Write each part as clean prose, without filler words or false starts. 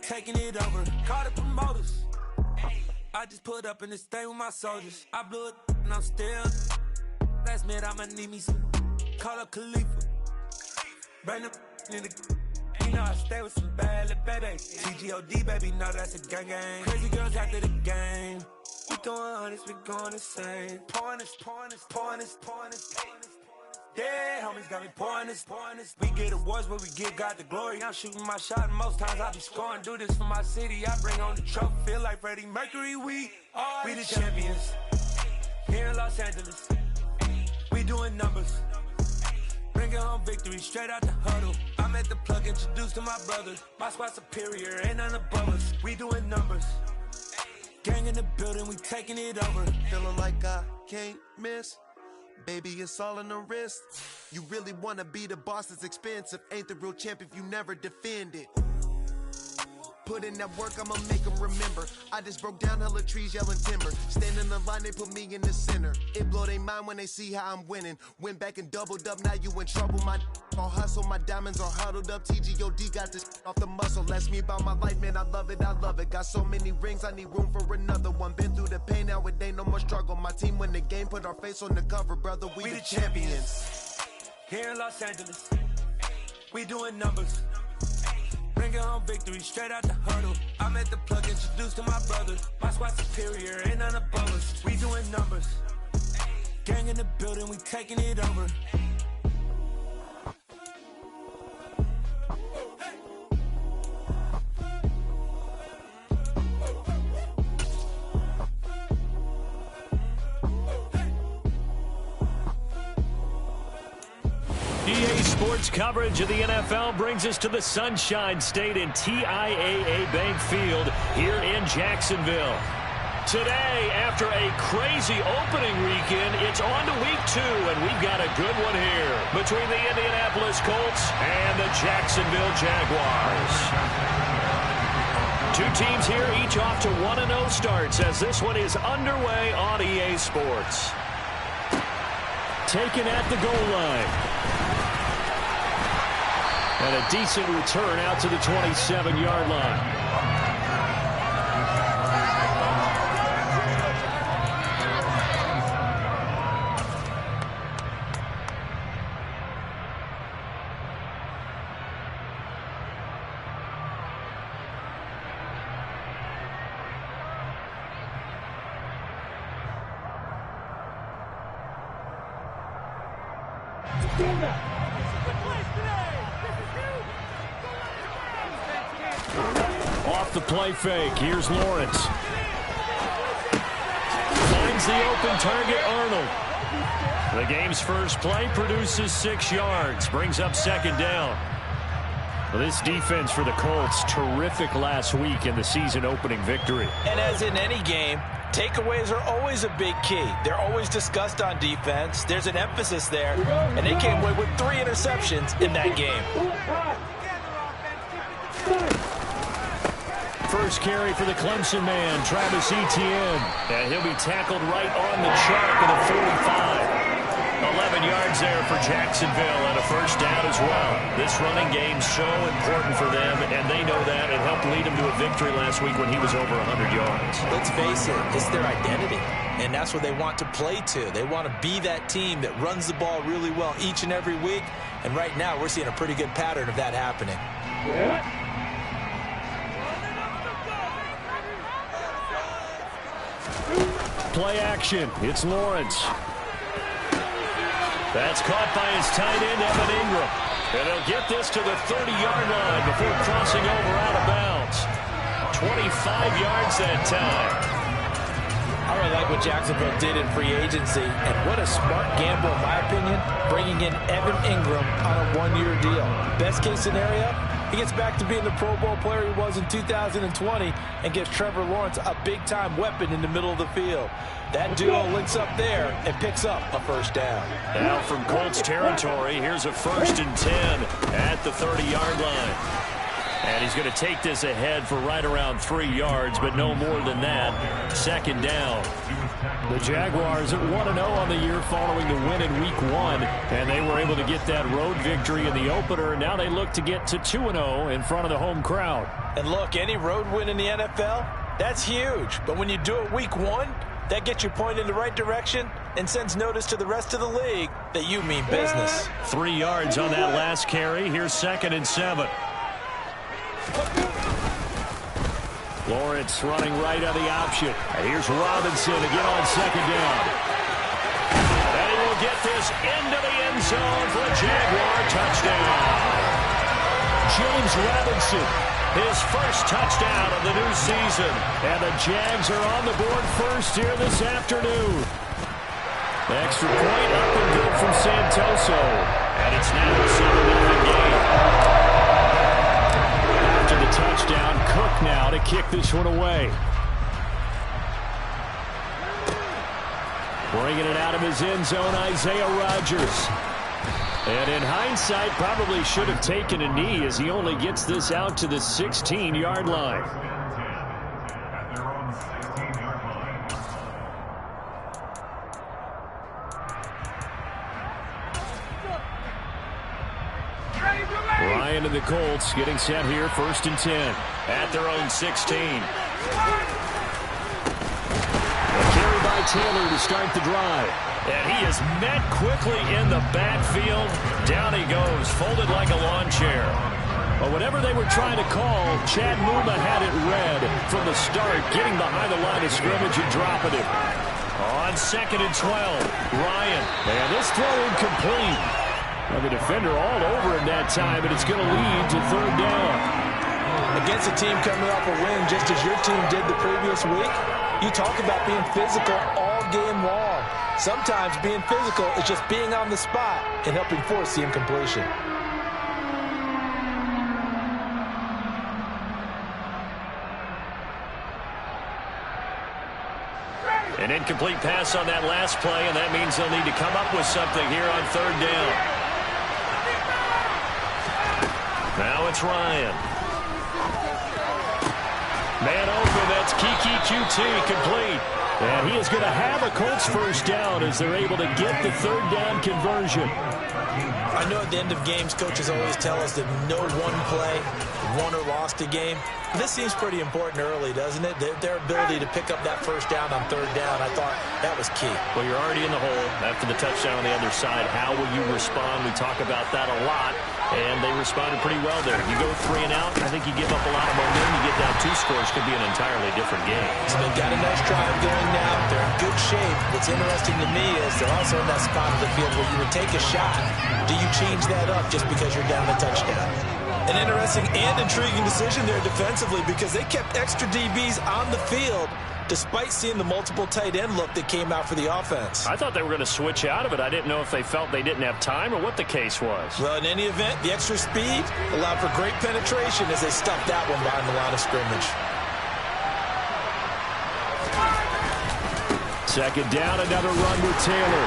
taking it over. Call the promoters. I just put up in this thing with my soldiers. I blew it and I'm still. Last minute I'ma need me some. Call up Khalifa. Bring them in the. You know I stay with some bad little baby. TGOD baby, know that's a gang gang. Crazy girls after the game. We throwing hundreds, we going insane. Pouring this. Yeah, homies got me pouring this. We get awards, but we give God the glory. I'm shooting my shot, and most times I be scoring. Do this for my city, I bring on the trophy. Feel like Freddie Mercury, we the champions. Here in Los Angeles, we doing numbers. Bringing home victory, straight out the huddle. I'm at the plug, introduced to my brothers. My squad superior, ain't none above us. We doing numbers. Gang in the building, we taking it over. Feeling like I can't miss. Baby, it's all in the wrist. You really wanna be the boss, it's expensive. Ain't the real champ if you never defend it. Put in that work, I'ma make them remember. I just broke down hella trees, yelling timber. Stand in the line, they put me in the center. It blow their mind when they see how I'm winning. Went back and doubled up, now you in trouble. My all hustle, my diamonds are huddled up. TGOD got this off the muscle. Ask me about my life, man, I love it. Got so many rings, I need room for another one. Been through the pain, now it ain't no more struggle. My team win the game, put our face on the cover, brother. We the champions. Here in Los Angeles, we doing numbers. Bringing home victory, straight out the huddle. I'm at the plug, introduced to my brothers. My squad superior, ain't none above us. We doing numbers. Gang in the building, we taking it over. EA Sports coverage of the NFL brings us to the Sunshine State in TIAA Bank Field here in Jacksonville. Today, after a crazy opening weekend, it's on to week 2, and we've got a good one here between the Indianapolis Colts and the Jacksonville Jaguars. Two teams here, each off to 1-0 starts as this one is underway on EA Sports. Taken at the goal line. And a decent return out to the 27-yard line. Off the play fake, here's Lawrence. Finds the open target, Arnold. The game's first play produces 6 yards, brings up second down. Well, this defense for the Colts, terrific last week in the season-opening victory. And as in any game, takeaways are always a big key. They're always discussed on defense. There's an emphasis there, and they came away with 3 interceptions in that game. First carry for the Clemson man, Travis Etienne. And he'll be tackled right on the chalk of the 45. 11 yards there for Jacksonville and a first down as well. This running game's so important for them, and they know that. It helped lead them to a victory last week when he was over 100 yards. Let's face it, it's their identity, and that's what they want to play to. They want to be that team that runs the ball really well each and every week, and right now we're seeing a pretty good pattern of that happening. Play action. It's Lawrence. That's caught by his tight end, Evan Ingram. And he'll get this to the 30-yard line before crossing over out of bounds. 25 yards that time. I really like what Jacksonville did in free agency, and what a smart gamble, in my opinion, bringing in Evan Ingram on a 1-year deal. Best case scenario, he gets back to being the Pro Bowl player he was in 2020 and gives Trevor Lawrence a big-time weapon in the middle of the field. That duo links up there and picks up a first down. Now from Colts territory, here's a 1st and 10 at the 30-yard line. And he's going to take this ahead for right around 3 yards, but no more than that. Second down. The Jaguars at 1-0 on the year following the win in Week 1, and they were able to get that road victory in the opener, and now they look to get to 2-0 in front of the home crowd. And look, any road win in the NFL, that's huge. But when you do it Week 1, that gets your point in the right direction and sends notice to the rest of the league that you mean business. 3 yards on that last carry. Here's 2nd and 7. Lawrence running right on the option. And here's Robinson again on 2nd down. And he will get this into the end zone for a Jaguar touchdown. James Robinson, his first touchdown of the new season. And the Jags are on the board first here this afternoon. The extra point up and good from Santoso. And it's now a 7-0 game. After the touchdown, Cook now to kick this one away. Bringing it out of his end zone, Isaiah Rodgers. And in hindsight, probably should have taken a knee as he only gets this out to the 16-yard line. Ryan and the Colts getting set here, 1st and 10 at their own 16. A carry by Taylor to start the drive. And he is met quickly in the backfield. Down he goes, folded like a lawn chair. But whatever they were trying to call, Chad Muma had it read from the start, getting behind the line of scrimmage and dropping it. On 2nd and 12, Ryan. And this throw incomplete. Well, the defender all over him that time, but it's going to lead to 3rd down. Against a team coming off a win just as your team did the previous week, you talk about being physical all game long. Sometimes being physical is just being on the spot and helping force the incompletion. An incomplete pass on that last play, and that means they'll need to come up with something here on 3rd down. Now it's Ryan. Man open, that's Kiki QT complete. And he is going to have a Colts first down as they're able to get the 3rd down conversion. I know at the end of games, coaches always tell us that no one play won or lost a game. This seems pretty important early, doesn't it? Their ability to pick up that first down on 3rd down, I thought that was key. Well, you're already in the hole after the touchdown on the other side. How will you respond? We talk about that a lot, and they responded pretty well there. You go 3 and out, I think you give up a lot of momentum. You get down 2 scores, could be an entirely different game. So they've got a nice drive going now. They're in good shape. What's interesting to me is they're also in that spot of the field where you would take a shot. Do you change that up just because you're down a touchdown? An interesting and intriguing decision there defensively because they kept extra DBs on the field despite seeing the multiple tight end look that came out for the offense. I thought they were going to switch out of it. I didn't know if they felt they didn't have time or what the case was. Well, in any event, the extra speed allowed for great penetration as they stuffed that one behind the line of scrimmage. 2nd down, another run with Taylor.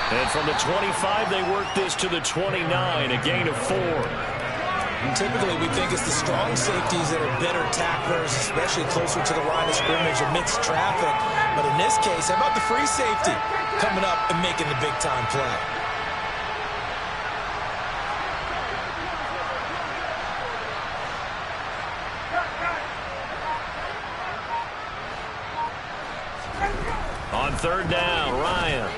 And from the 25, they work this to the 29, a gain of 4. And typically, we think it's the strong safeties that are better tacklers, especially closer to the line of scrimmage amidst traffic. But in this case, how about the free safety coming up and making the big-time play? On 3rd down, Ryan.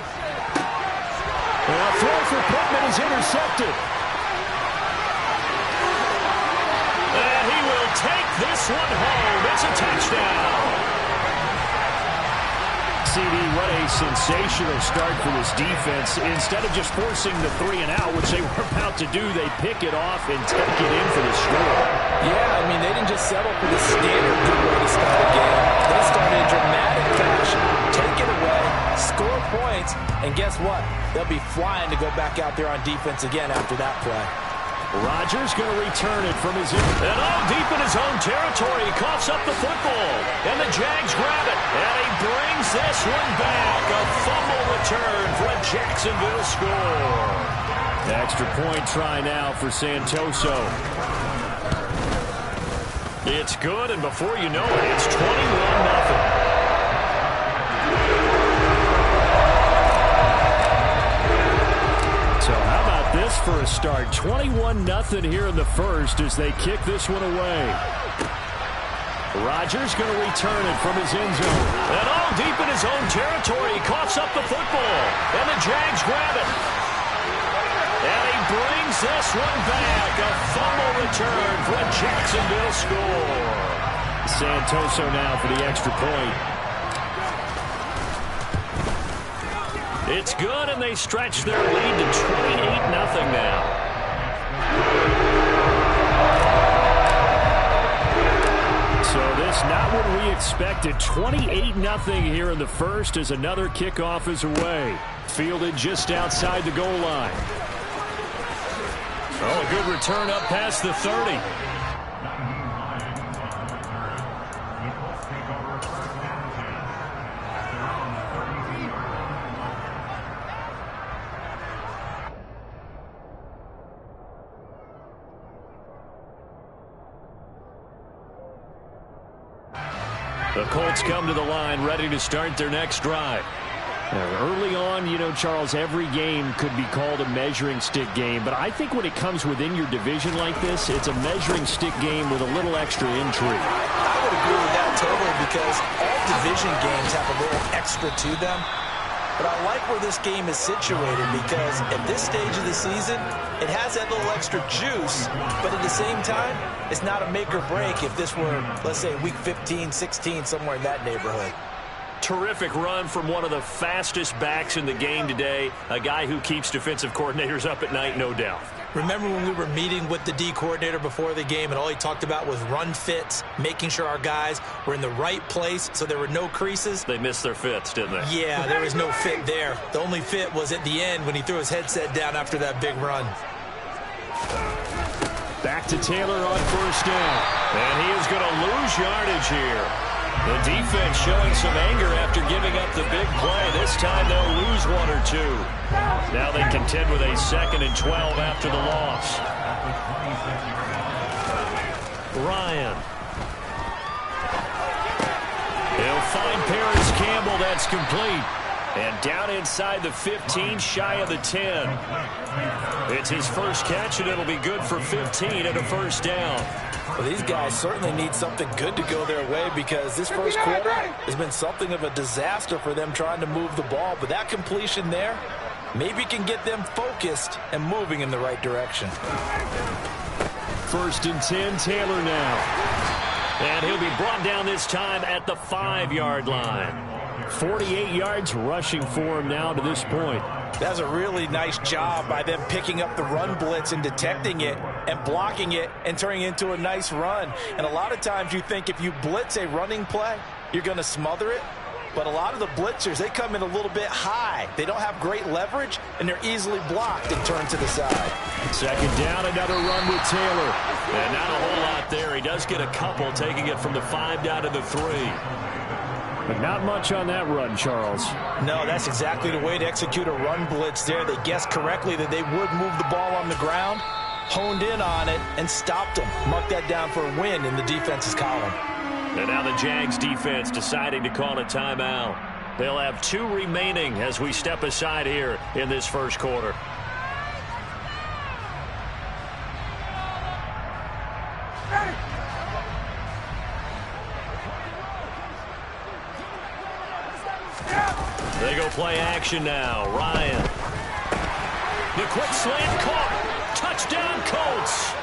And a throw for Pittman is intercepted. And he will take this one home. It's a touchdown. CD, what a sensational start for this defense. Instead of just forcing the 3 and out, which they were about to do, they pick it off and take it in for the score. Yeah, I mean, they didn't just settle for the standard good way to start a game. They started in dramatic fashion. Take it away, score points, and guess what? They'll be flying to go back out there on defense again after that play. Rodgers going to return it from his and all deep in his own territory. He coughs up the football, and the Jags grab it, and he brings this one back. A fumble return for a Jacksonville score. The extra point try now for Santoso. It's good, and before you know it, it's 21-0. So how about this for a start? 21-0 here in the first as they kick this one away. Rodgers going to return it from his end zone. And all deep in his own territory. He coughs up the football. And the Jags grab it. And he brings this one back. A fumble return for a Jacksonville score. Santoso now for the extra point. It's good, and they stretch their lead to 28-0 now. So this not what we expected. 28-0 here in the first as another kickoff is away. Fielded just outside the goal line. Oh, a good return up past the 30. The Colts come to the line ready to start their next drive. Early on, you know, Charles, every game could be called a measuring stick game. But I think when it comes within your division like this, it's a measuring stick game with a little extra intrigue. I would agree with that totally because all division games have a little extra to them. But I like where this game is situated because at this stage of the season, it has that little extra juice. But at the same time, it's not a make or break if this were, let's say, week 15, 16, somewhere in that neighborhood. Terrific run from one of the fastest backs in the game today. A guy who keeps defensive coordinators up at night, no doubt. Remember when we were meeting with the D coordinator before the game and all he talked about was run fits, making sure our guys were in the right place so there were no creases? They missed their fits, didn't they? Yeah, there was no fit there. The only fit was at the end when he threw his headset down after that big run. Back to Taylor on first down. And he is going to lose yardage here. The defense showing some anger after giving up the big play. This time they'll lose one or two. Now they contend with a 2nd and 12 after the loss. Ryan. He'll find Paris Campbell. That's complete. And down inside the 15, shy of the 10. It's his first catch, and it'll be good for 15 and a first down. Well, these guys certainly need something good to go their way because this first quarter has been something of a disaster for them trying to move the ball. But that completion there maybe can get them focused and moving in the right direction. 1st and 10, Taylor now. And he'll be brought down this time at the 5-yard line. 48 yards rushing for him now to this point. That's a really nice job by them picking up the run blitz and detecting it and blocking it and turning it into a nice run. And a lot of times you think if you blitz a running play, you're going to smother it. But a lot of the blitzers, they come in a little bit high. They don't have great leverage, and they're easily blocked and turned to the side. 2nd down, another run with Taylor. And not a whole lot there. He does get a couple, taking it from the 5 down to the 3. But not much on that run, Charles. No, that's exactly the way to execute a run blitz there. They guessed correctly that they would move the ball on the ground, honed in on it, and stopped them. Mark that down for a win in the defense's column. And now the Jags defense deciding to call a timeout. They'll have 2 remaining as we step aside here in this first quarter. They go play action now. Ryan. The quick slant caught. Touchdown Colts.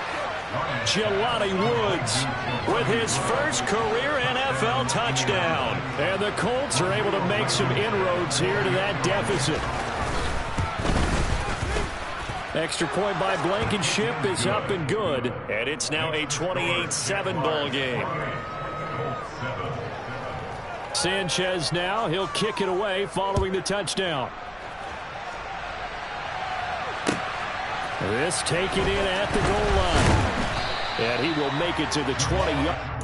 Jelani Woods with his first career NFL touchdown. And the Colts are able to make some inroads here to that deficit. Extra point by Blankenship is up and good. And it's now a 28-7 ball game. Sanchez now, he'll kick it away following the touchdown. This taken in at the goal line. And he will make it to the 20.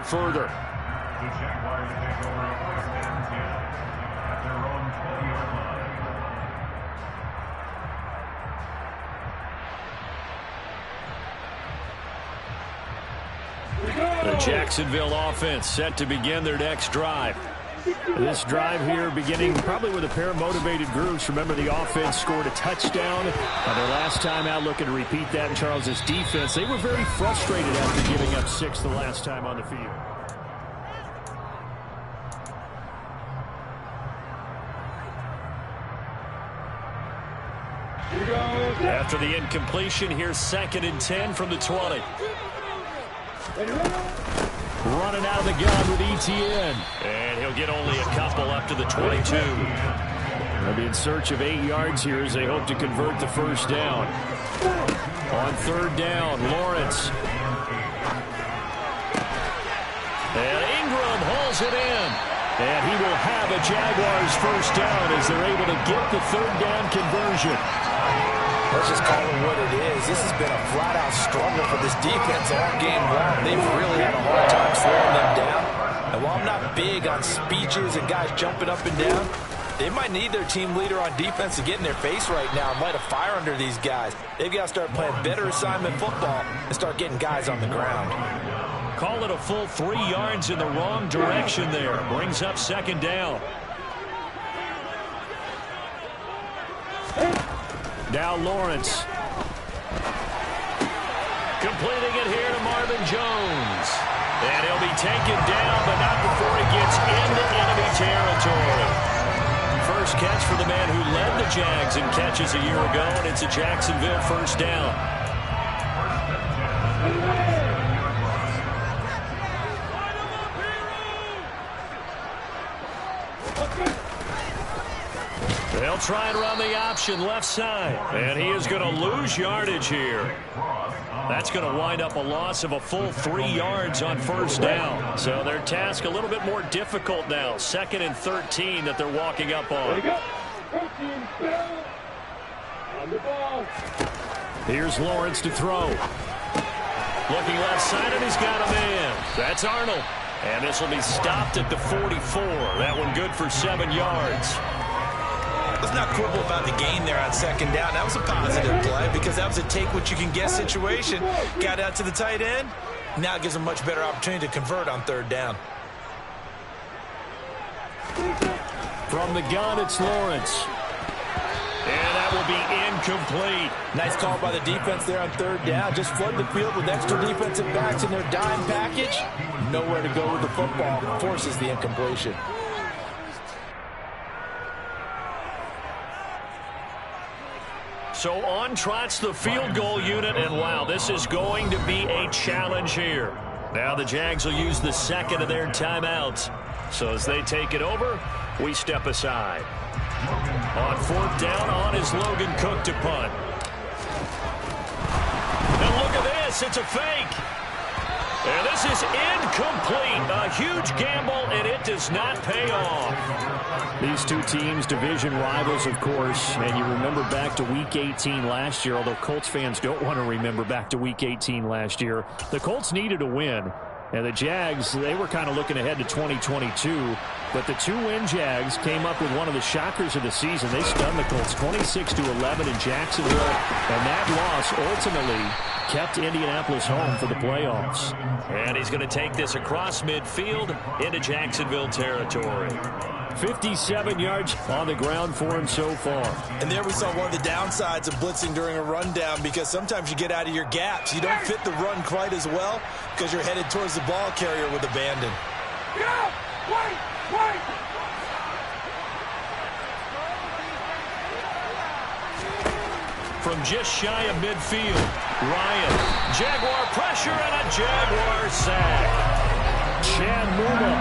convert further. The Jaguars take over a 4th and 10 at their own 20-yard line. The Jacksonville offense set to begin their next drive. This drive here beginning probably with a pair of motivated groups. Remember, the offense scored a touchdown their last time out, looking to repeat that in Charles's defense. They were very frustrated after giving up 6 the last time on the field. After the incompletion, here's 2nd and 10 from the 20. Running out of the gun with Etienne. And he'll get only a couple up to the 22. They'll be in search of 8 yards here as they hope to convert the first down. On 3rd down, Lawrence. And Ingram hauls it in. And he will have a Jaguars first down as they're able to get the 3rd down conversion. Let's just call it what it is. This has been a flat-out struggle for this defense all game long. They've really had a hard time slowing them down. And while I'm not big on speeches and guys jumping up and down, they might need their team leader on defense to get in their face right now and light a fire under these guys. They've got to start playing better assignment football and start getting guys on the ground. Call it a full 3 yards in the wrong direction there. Brings up 2nd down. Now Lawrence. Completing it here to Marvin Jones. And he'll be taken down, but not before he gets into enemy territory. First catch for the man who led the Jags in catches a year ago, and it's a Jacksonville first down. They'll try and run the option left side. And he is going to lose yardage here. That's going to wind up a loss of a full 3 yards on first down. So their task a little bit more difficult now. 2nd and 13 that they're walking up on. Here's Lawrence to throw. Looking left side, and he's got a man. That's Arnold. And this will be stopped at the 44. That one good for 7 yards. Let's not quibble about the gain there on 2nd down. That was a positive play because that was a take-what-you-can-get situation. Got out to the tight end. Now it gives them much better opportunity to convert on 3rd down. From the gun, it's Lawrence. And that will be incomplete. Nice call by the defense there on 3rd down. Just flood the field with extra defensive backs in their dime package. Nowhere to go with the football. Forces the incompletion. So on trots the field goal unit, and wow, this is going to be a challenge here. Now the Jags will use the 2nd of their timeouts. So as they take it over, we step aside. On 4th down, on is Logan Cook to punt. And look at this, it's a fake. And this is incomplete. A huge gamble, and it does not pay off. These two teams, division rivals, of course. And you remember back to Week 18 last year, although Colts fans don't want to remember back to Week 18 last year. The Colts needed a win. And the Jags, they were kind of looking ahead to 2022. But the 2-win Jags came up with one of the shockers of the season. They stunned the Colts 26-11 in Jacksonville. And that loss ultimately kept Indianapolis home for the playoffs. And he's going to take this across midfield into Jacksonville territory. 57 yards on the ground for him so far. And there we saw one of the downsides of blitzing during a rundown, because sometimes you get out of your gaps. You don't fit the run quite as well because you're headed towards the ball carrier with abandon. Wait! From just shy of midfield, Ryan. Jaguar pressure and a Jaguar sack. Chad Muma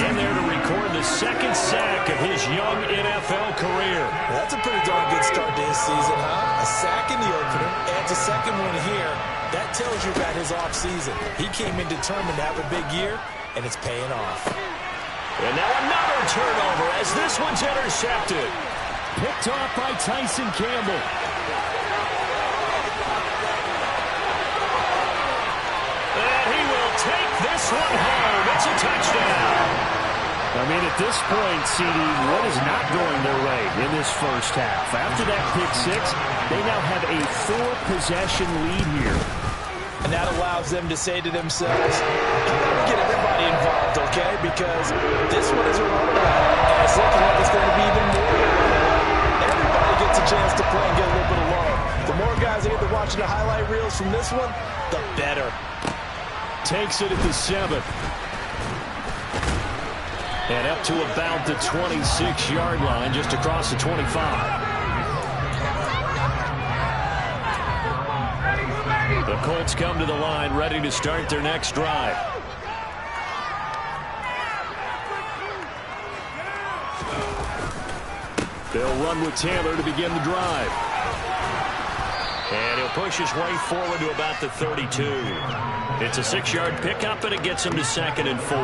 in there to record the 2nd sack of his young NFL career. That's a pretty darn good start to his season, huh? A sack in the opener, adds a 2nd one here. That tells you about his offseason. He came in determined to have a big year, and it's paying off. And now another turnover as this one's intercepted. Picked off by Tyson Campbell. And he will take this one home. It's a touchdown. I mean, at this point, CD, what is not going their way in this first half? After that pick six, they now have a 4-possession lead here. And that allows them to say to themselves, get everybody involved, okay? Because this one is a runaway, and it's looking like it's going to be even more. Everybody gets a chance to play and get a little bit of love. The more guys that get to watching the highlight reels from this one, the better. Takes it at the 7. And up to about the 26-yard line, just across the 25. The Colts come to the line, ready to start their next drive. They'll run with Taylor to begin the drive. And he'll push his way forward to about the 32. It's a 6-yard pickup, and it gets him to 2nd and 4.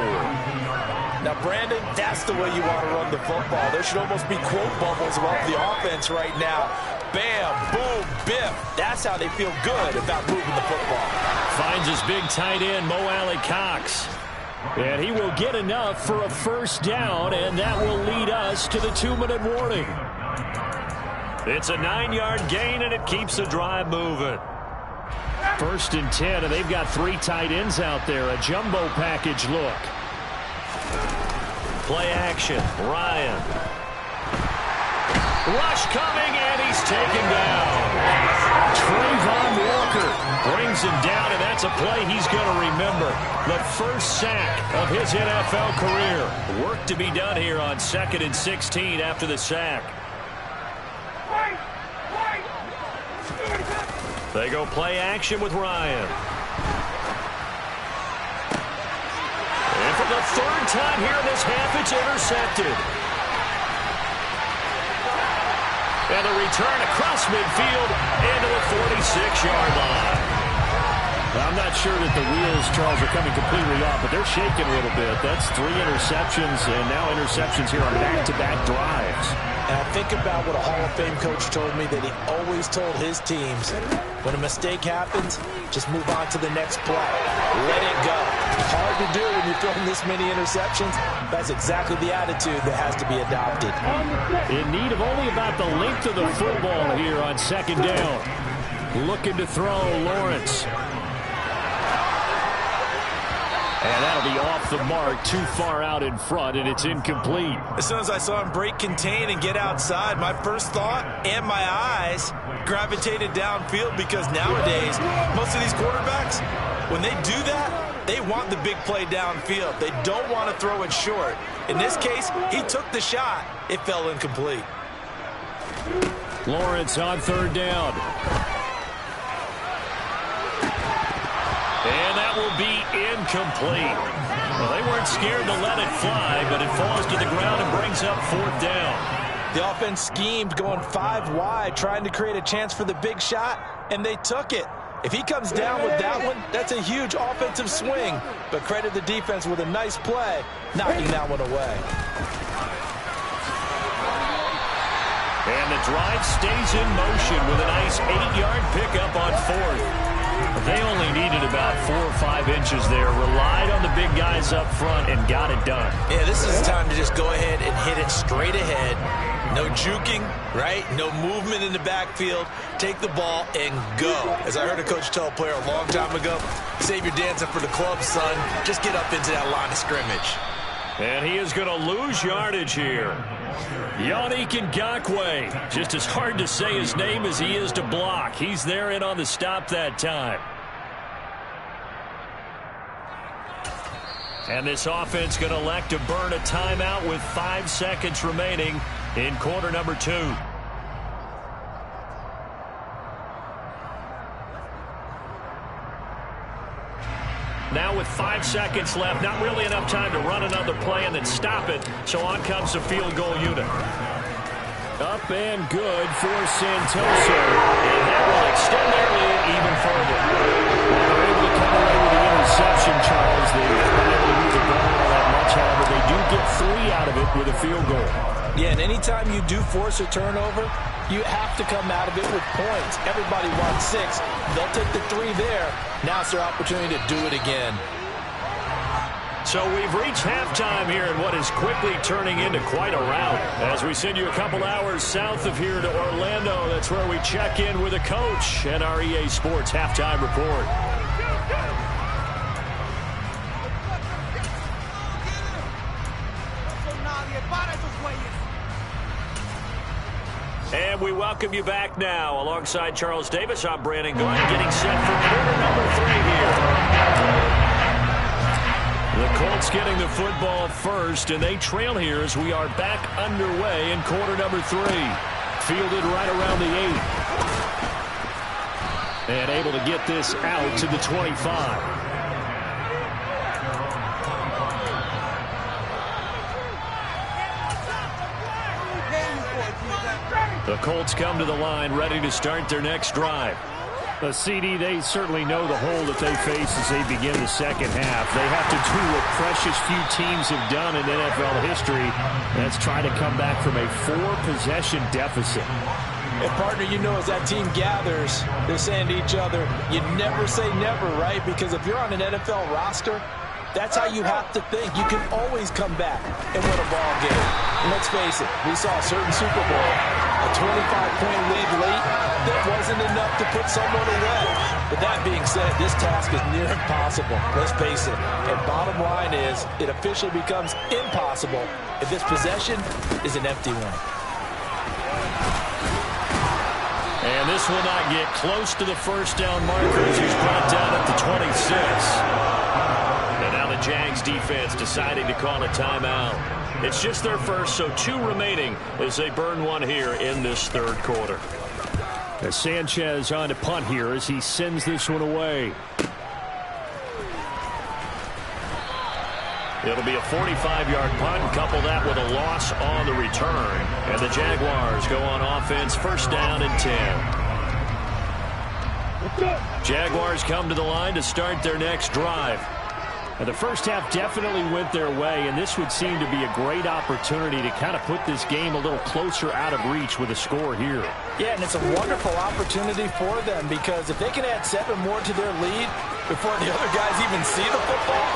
Now, Brandon, that's the way you want to run the football. There should almost be quote bubbles about the offense right now. Bam, boom, biff. That's how they feel good about moving the football. Finds his big tight end, Mo Alley-Cox. And he will get enough for a first down, and that will lead us to the 2-minute warning. It's a 9-yard gain, and it keeps the drive moving. 1st and 10, and they've got 3 tight ends out there. A jumbo package look. Play action. Ryan. Rush coming, and he's taken down. Trayvon Walker brings him down, and that's a play he's going to remember. The first sack of his NFL career. Work to be done here on 2nd and 16 after the sack. They go play action with Ryan. And for the 3rd time here in this half, it's intercepted. And a return across midfield into the 46-yard line. I'm not sure that the wheels, Charles, are coming completely off, but they're shaking a little bit. That's 3 interceptions, and now interceptions here on back-to-back drives. And I think about what a Hall of Fame coach told me, that he always told his teams, when a mistake happens, just move on to the next play. Let it go. Hard to do when you're throwing this many interceptions. That's exactly the attitude that has to be adopted. In need of only about the length of the football here on 2nd down. Looking to throw, Lawrence. And that'll be off the mark, too far out in front, and it's incomplete. As soon as I saw him break contain and get outside, my first thought and my eyes gravitated downfield, because nowadays, most of these quarterbacks, when they do that, they want the big play downfield. They don't want to throw it short. In this case, he took the shot. It fell incomplete. Lawrence on 3rd down. And that will be incomplete. Well, they weren't scared to let it fly, but it falls to the ground and brings up 4th down. The offense schemed going 5 wide, trying to create a chance for the big shot, and they took it. If he comes down with that one, that's a huge offensive swing. But credit the defense with a nice play, knocking that one away. And the drive stays in motion with a nice 8-yard pickup on 4th. They only needed about 4 or 5 inches there, relied on the big guys up front, and got it done. Yeah, this is the time to just go ahead and hit it straight ahead. No juking, right? No movement in the backfield. Take the ball and go. As I heard a coach tell a player a long time ago, save your dancing for the club, son. Just get up into that line of scrimmage. And he is going to lose yardage here. Yannick Ngakoue. Just as hard to say his name as he is to block. He's there in on the stop that time. And this offense going to elect to burn a timeout with 5 seconds remaining in quarter number 2. Now with 5 seconds left, not really enough time to run another play and then stop it. So on comes the field goal unit. Up and good for Santoso. And that will extend their lead even further. They're able to come away with the interception, Charles. They're not able to move the ball all that much. However, they do get 3 out of it with a field goal. Yeah, and anytime you do force a turnover, you have to come out of it with points. Everybody wants 6. They'll take the 3 there. Now it's their opportunity to do it again. So we've reached halftime here in what is quickly turning into quite a rout. As we send you a couple hours south of here to Orlando, that's where we check in with a coach and our EA Sports halftime report. And we welcome you back now. Alongside Charles Davis, I'm Brandon Glenn, getting set for quarter number 3 here. The Colts getting the football first, and they trail here as we are back underway in quarter number 3. Fielded right around the 8. And able to get this out to the 25. The Colts come to the line, ready to start their next drive. The CD, they certainly know the hole that they face as they begin the second half. They have to do what precious few teams have done in NFL history. That's try to come back from a 4-possession deficit. And, partner, you know, as that team gathers, they're saying to each other, you never say never, right? Because if you're on an NFL roster, that's how you have to think. You can always come back and win a ball game. And let's face it, we saw a certain Super Bowl, a 25-point lead late, that wasn't enough to put someone away. But that being said, this task is near impossible. Let's face it. And bottom line is, it officially becomes impossible if this possession is an empty one. And this will not get close to the first down markers. He's brought down at the 26. And now the Jags defense deciding to call a timeout. It's just their first, so 2 remaining as they burn one here in this third quarter. As Sanchez on to punt here as he sends this one away. It'll be a 45-yard punt. Couple that with a loss on the return. And the Jaguars go on offense, first down and 10. Jaguars come to the line to start their next drive. And the first half definitely went their way, and this would seem to be a great opportunity to kind of put this game a little closer out of reach with a score here. Yeah, and it's a wonderful opportunity for them because if they can add 7 more to their lead before the other guys even see the football,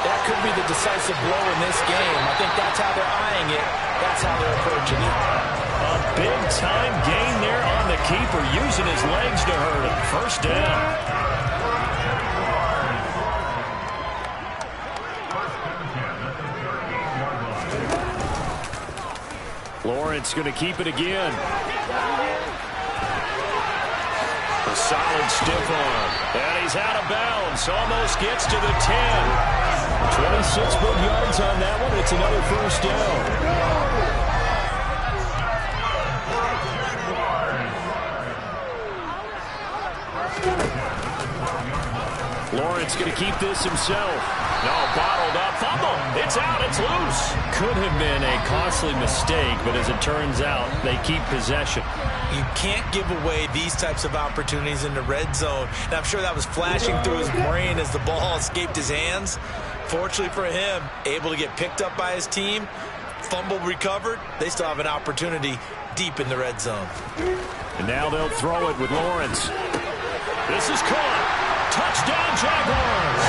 that could be the decisive blow in this game. I think that's how they're eyeing it. That's how they're approaching it. A big-time gain there on the keeper, using his legs to hurt him. First down. Lawrence going to keep it again. A solid stiff arm. And he's out of bounds. Almost gets to the 10. 26 big yards on that one. It's another first down. Lawrence going to keep this himself. No, bottled up. Fumble. It's out. It's loose. Could have been a costly mistake, but as it turns out, they keep possession. You can't give away these types of opportunities in the red zone. And I'm sure that was flashing through his brain as the ball escaped his hands. Fortunately for him, able to get picked up by his team, fumble recovered. They still have an opportunity deep in the red zone. And now they'll throw it with Lawrence. This is caught. Touchdown, Jaguars.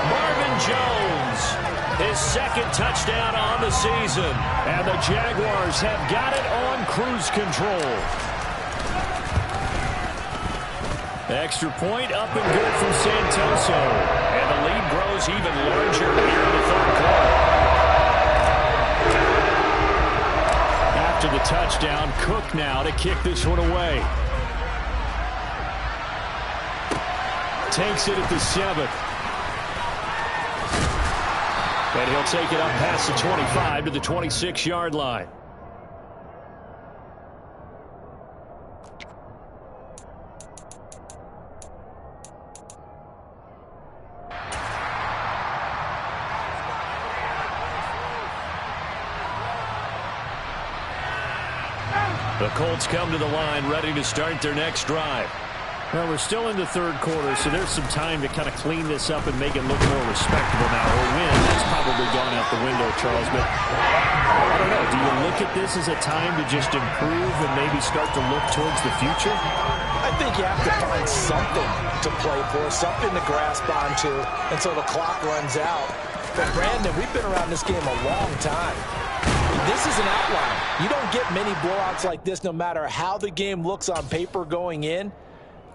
Marvin Jones, his second touchdown on the season. And the Jaguars have got it on cruise control. Extra point up and good from Santoso. And the lead grows even larger here in the third quarter. After the touchdown, Cook now to kick this one away. Takes it at the 7. And he'll take it up past the 25 to the 26-yard line. The Colts come to the line, ready to start their next drive. Well, we're still in the third quarter, so there's some time to kind of clean this up and make it look more respectable now. Or win, that's probably gone out the window, Charles. But I don't know. Do you look at this as a time to just improve and maybe start to look towards the future? I think you have to find something to play for, something to grasp onto until the clock runs out. But Brandon, we've been around this game a long time. This is an outlier. You don't get many blowouts like this no matter how the game looks on paper going in.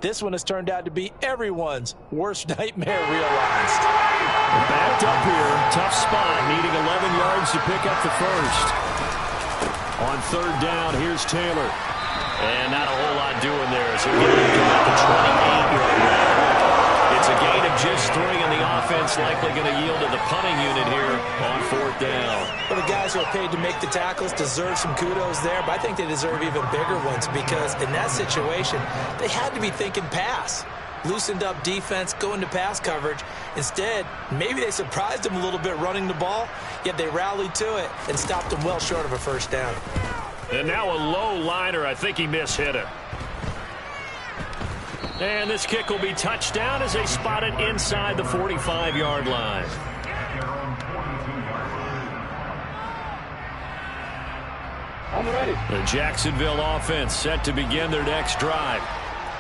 This one has turned out to be everyone's worst nightmare realized. Backed up here, tough spot, needing 11 yards to pick up the first. On third down, here's Taylor. And not a whole lot doing there as he'll get it to about the 28-yard line. It's a gain of just 3, and the offense likely going to yield to the punting unit here on fourth down. Well, the guys who are paid to make the tackles deserve some kudos there, but I think they deserve even bigger ones because in that situation, they had to be thinking pass. Loosened up defense, going to pass coverage. Instead, maybe they surprised them a little bit running the ball, yet they rallied to it and stopped them well short of a first down. And now a low liner. I think he mishit it. And this kick will be touchdown as they spot it inside the 45-yard line. The Jacksonville offense set to begin their next drive.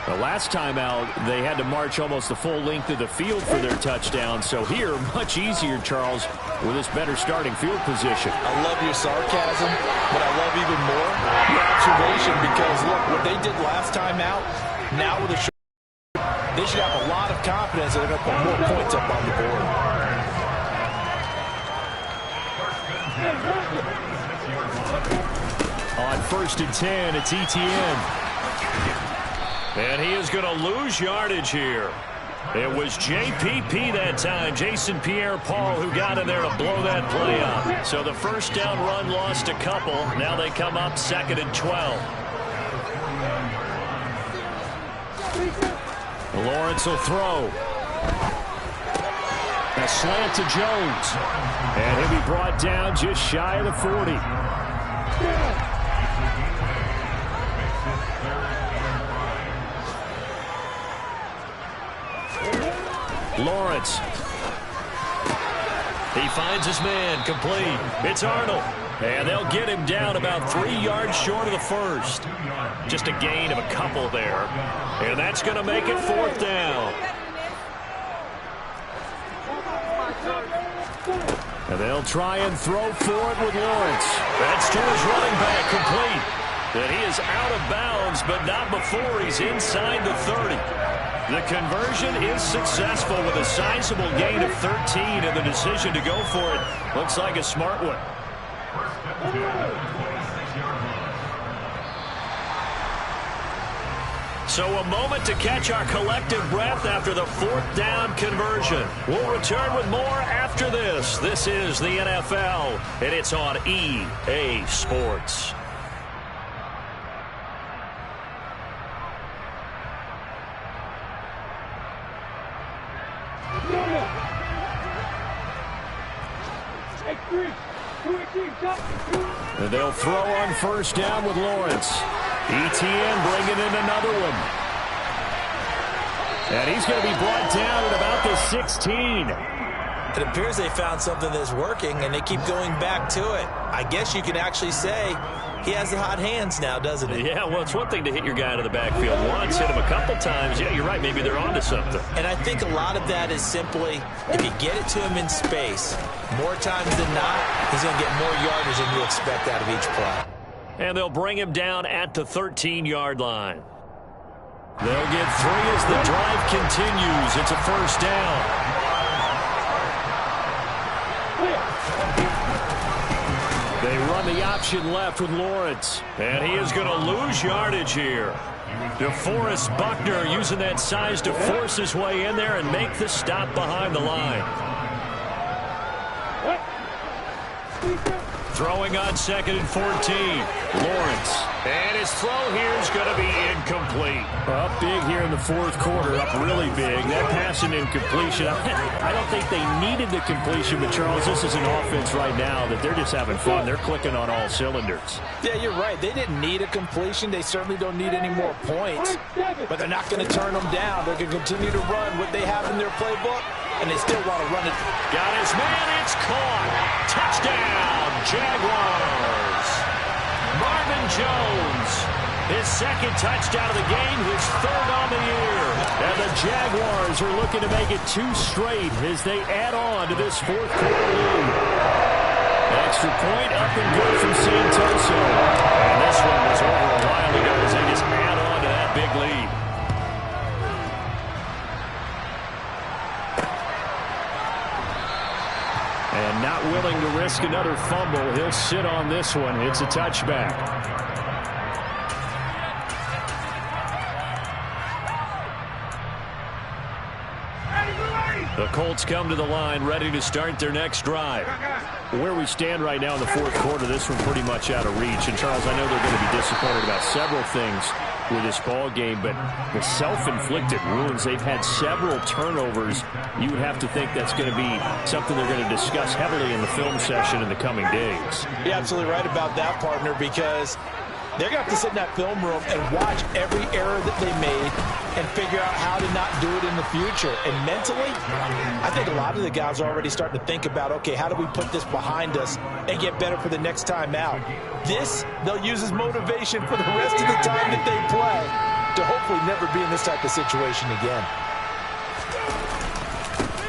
The last time out, they had to march almost the full length of the field for their touchdown. So here, much easier, Charles, with this better starting field position. I love your sarcasm, but I love even more your observation because, look, what they did last time out, now with a short, they should have a lot of confidence that they're going to put more points up on the board. On 1st and 10, it's Etienne. And he is going to lose yardage here. It was JPP that time, Jason Pierre-Paul, who got in there to blow that play up. So the first down run lost a couple. Now they come up 2nd and 12. Lawrence will throw. A slant to Jones. And he'll be brought down just shy of the 40. Lawrence. He finds his man, complete. It's Arnold. And they'll get him down about 3 yards short of the first. Just a gain of a couple there. And that's going to make it 4th down. And they'll try and throw for it with Lawrence. That's to his running back, complete. And he is out of bounds, but not before he's inside the 30. The conversion is successful with a sizable gain of 13, and the decision to go for it looks like a smart one. So a moment to catch our collective breath after the 4th down conversion. We'll return with more after this. This is the NFL, and it's on EA Sports. And they'll throw on 1st down with Lawrence. Etienne bringing in another one. And he's going to be brought down at about the 16. It appears they found something that's working, and they keep going back to it. I guess you can actually say he has the hot hands now, doesn't he? Yeah, well, it's one thing to hit your guy out of the backfield once, hit him a couple times. Yeah, you're right. Maybe they're onto something. And I think a lot of that is simply if you get it to him in space, more times than not, he's going to get more yardage than you expect out of each play. And they'll bring him down at the 13-yard line. They'll get 3 as the drive continues. It's a 1st down. They run the option left with Lawrence. And he is going to lose yardage here. DeForest Buckner using that size to force his way in there and make the stop behind the line. Throwing on 2nd and 14. Lawrence. And his throw here is going to be incomplete. Up big here in the 4th quarter. Up really big. That pass and incompletion. I don't think they needed the completion, but Charles, this is an offense right now that they're just having fun. They're clicking on all cylinders. Yeah, you're right. They didn't need a completion. They certainly don't need any more points. But they're not going to turn them down. They're going to continue to run what they have in their playbook, and they still want to run it. Got his man. It's caught. Touchdown, Jaguars. Marvin Jones His second touchdown of the game, his third on the year. And the Jaguars are looking to make it 2 straight as they add on to this fourth quarter lead. Extra point up and good from Santoso. And this one was over a while ago as they just add on to that big lead. And not willing to risk another fumble, he'll sit on this one. It's a touchback. The Colts come to the line, ready to start their next drive. Where we stand right now in the fourth quarter, this one pretty much out of reach. And, Charles, I know they're going to be disappointed about several things with this ball game, but the self-inflicted wounds, they've had several turnovers. You would have to think that's going to be something they're going to discuss heavily in the film session in the coming days. You're absolutely right about that, partner, because they're going to have to sit in that film room and watch every error that they made and figure out how to not do it in the future. And mentally, I think a lot of the guys are already starting to think about, okay, how do we put this behind us and get better for the next time out? This, they'll use as motivation for the rest of the time that they play to hopefully never be in this type of situation again.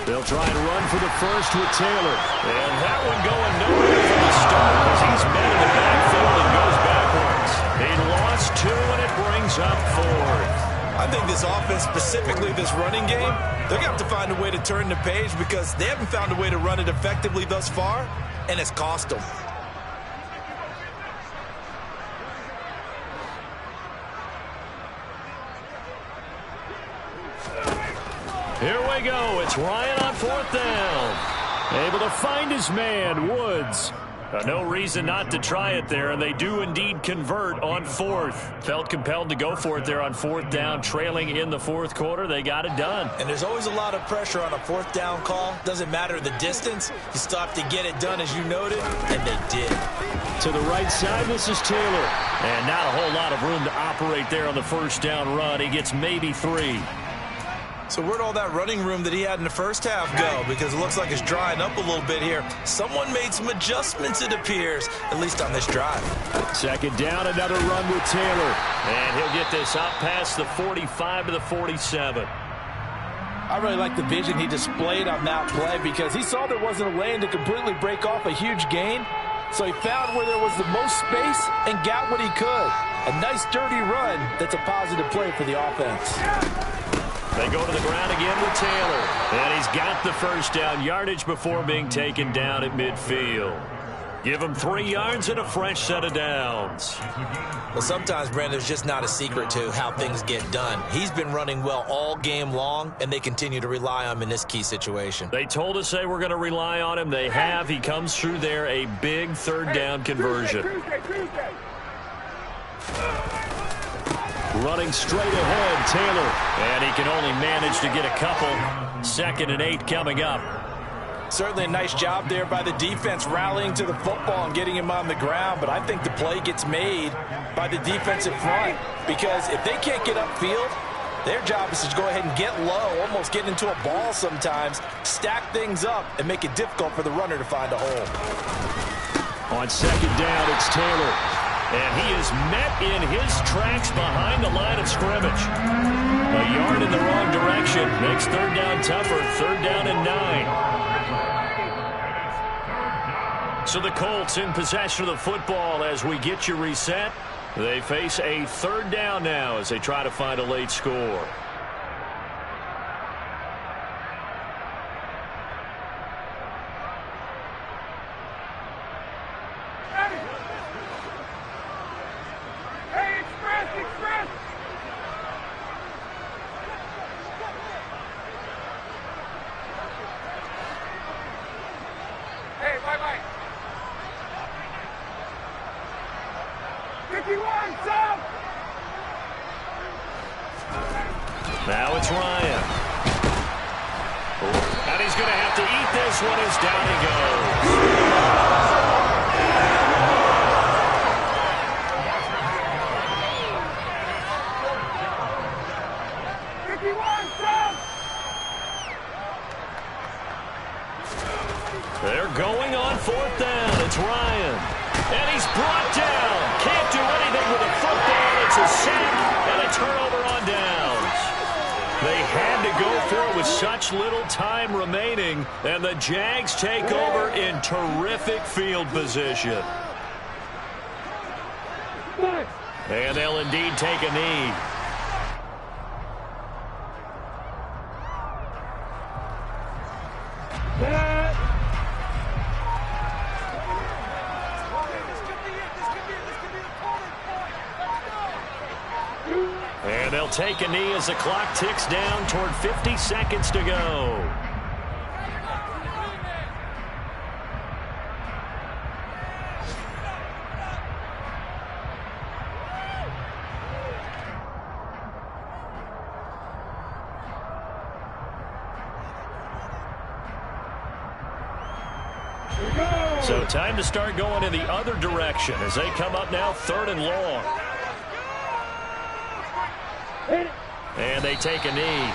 They'll try and run for the first with Taylor. And that one going nowhere from the start as he's met in the backfield and goes backwards. They lost 2 and it brings up 4. I think this offense, specifically this running game, they're going to have to find a way to turn the page because they haven't found a way to run it effectively thus far, and it's cost them. Here we go. It's Ryan on 4th down. Able to find his man, Woods. No reason not to try it there, and they do indeed convert on 4th. Felt compelled to go for it there on 4th down, trailing in the fourth quarter. They got it done. And there's always a lot of pressure on a 4th down call. Doesn't matter the distance. You still have to get it done, as you noted, and they did. To the right side, this is Taylor. And not a whole lot of room to operate there on the first down run. He gets maybe 3. So where'd all that running room that he had in the first half go? Because it looks like it's drying up a little bit here. Someone made some adjustments, it appears, at least on this drive. Second down, another run with Taylor. And he'll get this up past the 45 to the 47. I really like the vision he displayed on that play because he saw there wasn't a lane to completely break off a huge gain. So he found where there was the most space and got what he could. A nice, dirty run that's a positive play for the offense. They go to the ground again with Taylor. And he's got the first down yardage before being taken down at midfield. Give him 3 yards and a fresh set of downs. Well, sometimes, Brandon, there's just not a secret to how things get done. He's been running well all game long, and they continue to rely on him in this key situation. They told us they were going to rely on him. They have. He comes through there, a big third down conversion. Running straight ahead, Taylor. And he can only manage to get a couple. 2nd and 8 coming up. Certainly a nice job there by the defense rallying to the football and getting him on the ground. But I think the play gets made by the defensive front. Because if they can't get upfield, their job is to go ahead and get low, almost get into a ball sometimes, stack things up, and make it difficult for the runner to find a hole. On 2nd down, it's Taylor. And he is met in his tracks behind the line of scrimmage. A yard in the wrong direction makes 3rd down tougher. 3rd down and 9. So the Colts in possession of the football as we get you reset. They face a 3rd down now as they try to find a late score. Now it's Ryan. And he's going to have to eat this one as down he goes. They're going on 4th down. It's Ryan. And he's brought down. Can't do anything with a football. It's a with such little time remaining, and the Jags take over in terrific field position. And they'll indeed take a knee. And they'll take a knee as the clock ticks down toward 50 seconds to go. So time to start going in the other direction as they come up now 3rd and long. And they take a knee.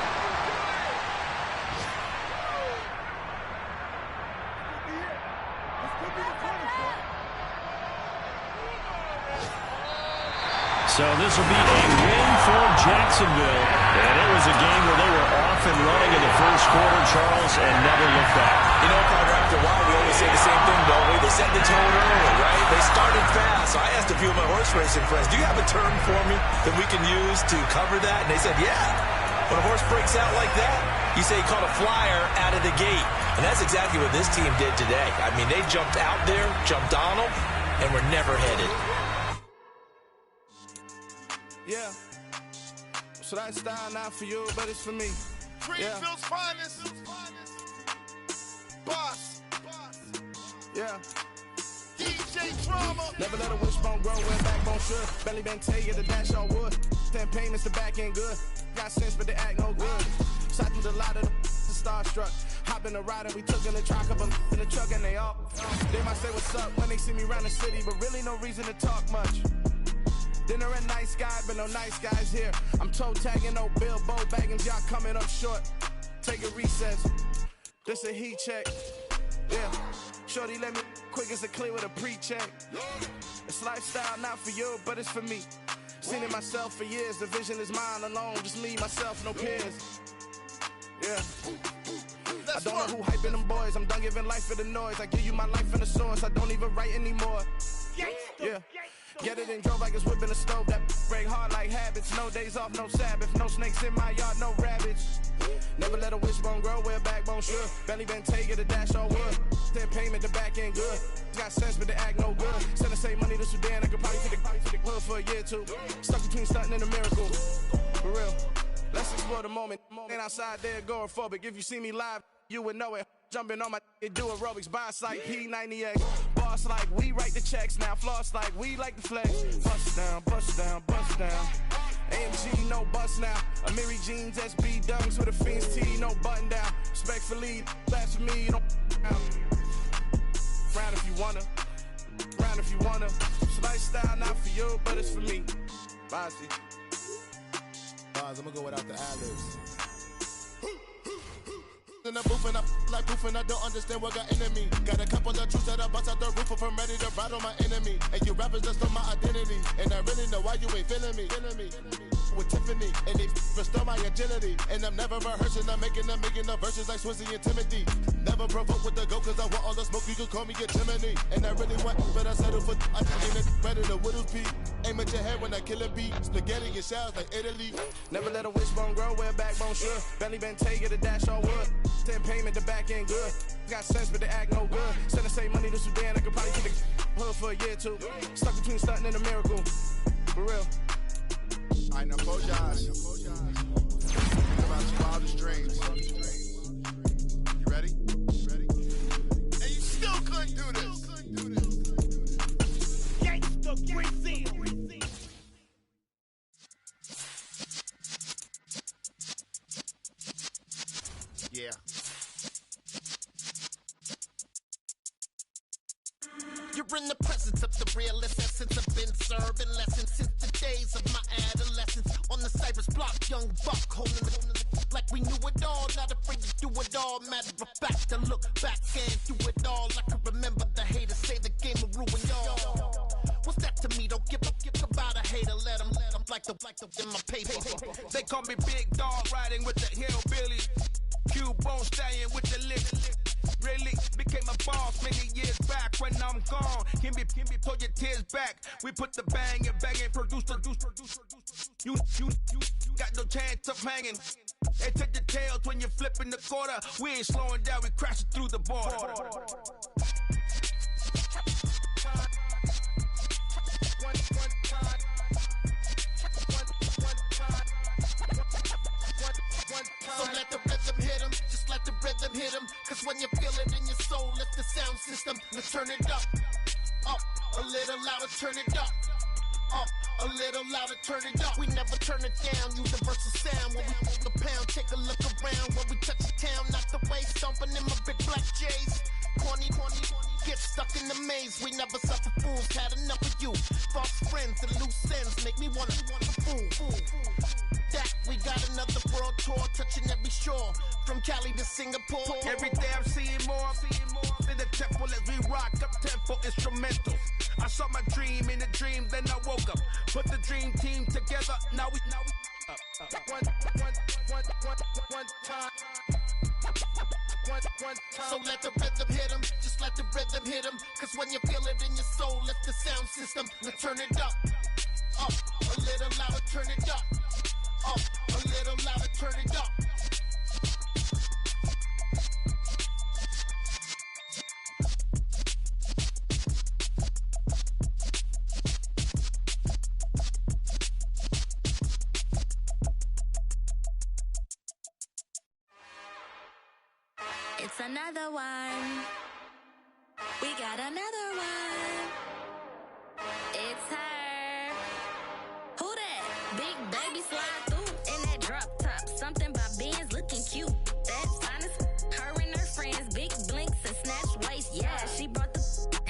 So this will be a win for Jacksonville. And it was a game where they were off and running in the first quarter, Charles, and never looked back. You know, Carter, after a while, we always say the same thing, don't we? They set the tone early, right? They started fast. So I asked a few of my horse racing friends, do you have a term for me that we can use to cover that? And they said, yeah. When a horse breaks out like that, you say he caught a flyer out of the gate. And that's exactly what this team did today. I mean, they jumped out there, jumped on them, and were never headed. Yeah. So that style not for you, but it's for me. Greenfield's finest. Boss. Yeah. DJ Drama. Never let a wishbone grow where backbone should. Belly been take the dash all wood. 10 payments, the back end good. Got sense, but they act no good. Sat through the lot of the starstruck. Hop in the ride and we took in the truck up in the truck and they all. They might say what's up when they see me around the city, but really no reason to talk much. Dinner and nice guy, but no nice guys here. I'm toe tagging, no Bilbo Baggins, y'all coming up short. Take a recess. This a heat check. Yeah. Shorty let me quick as a clear with a pre-check. It's lifestyle not for you, but it's for me. Seen it myself for years. The vision is mine alone. Just me, myself, no peers. Yeah. I don't know who hyping them boys. I'm done giving life for the noise. I give you my life in the source. I don't even write anymore. Yeah. Get it and drove like it's whipping a stove. That break hard like habits. No days off, no Sabbath. No snakes in my yard, no rabbits. Never let a wishbone grow where backbone should. Belly been taking the dash all wood. 10 payment, the back end good. Got sense, but they act no good. Send the same money to Sudan. I could probably take the hood for a year or two. Stuck between stunting and a miracle. For real. Let's explore the moment. Ain't outside there agoraphobic. If you see me live, you would know it. Jumping on my do aerobics, boss like P90X. Boss like we write the checks now. Floss like we like the flex. Bust down, bust down, bust down. AMG, no bust now. Amiri jeans, SB dunks with a Fiends T, no button down. Respectfully, that's for me, you don't round if you wanna. Round if you wanna. It's lifestyle not for you, but it's for me. Bossy. Bars, I'm gonna go without the ad-libs. In the booth and I like proof and I don't understand what got into me. Got a couple of truths that I bust out the roof if I'm ready to ride on my enemy. And you rappers just on my identity. And I really know why you ain't feeling me. With Tiffany and they restore my agility. And I'm never rehearsing, I'm making a million of verses like Swizzy and Timothy. Never provoke with the go cause I want all the smoke, you can call me a chimney. And I really want, but I settle for I ain't it better than Whittles P. Aim at your head when I kill a beat. Spaghetti and shells like Italy. Never let a wishbone grow where backbone should. Belly been taking the dash all wood. 10 payment, the back end good. Got sense, but they act no good. Send the same money to Sudan, I could probably take the hood for a year or two. Stuck between stunting and a miracle. For real. I know Bojas. Think about your wildest dreams. You ready? And you still couldn't do this. Gangsta Brazil. Yeah. You're in the presence of the realest essence. I've been serving lessons since the days of my adolescence. On the Cypress block, young buck holding the like we knew it all. Not afraid to do it all. Matter of fact, to look back and do it all. I can remember the haters say the game will ruin y'all. What's that to me? Don't give about a hater. Let them like the in my paper. They call me Big Dog riding with the hillbillies. bone stallion with the lip. Really became a boss many years back. When I'm gone, Kimby, pull your tears back. We put the bang and bang and produce. You got no chance of hanging. They take the tails when you're flipping the quarter. We ain't slowing down, we crashing through the border. So let the rhythm hit him, just let the rhythm hit him. Cause when you feel it in your soul, lift the sound system. Let's turn it up, a little louder, turn it up. A little louder, turn it up. We never turn it down, universal sound. When we move the pound, take a look around. When we touch the town, not the way, stomping in my big black J's. Corny, get stuck in the maze. We never suffer fools, had enough of you. False friends and loose ends make me wanna fool. That we got another world tour, touching every shore, from Cali to Singapore. Every day I'm seeing more in the temple as we rock up tempo instrumentals. I saw my dream in a dream, then I woke up. Put the dream team together, now we one time. So let the rhythm hit him, just let the rhythm hit him. Cause when you feel it in your soul, lift the sound system. Let's turn it up, a little louder, turn it up. A little louder, turn it up. It's another one. We got another one. It's her. Who that? Big baby slide through in that drop top. Something about Benz looking cute. That's fine as her and her friends. Big blinks and snatch waist. Yeah, she brought the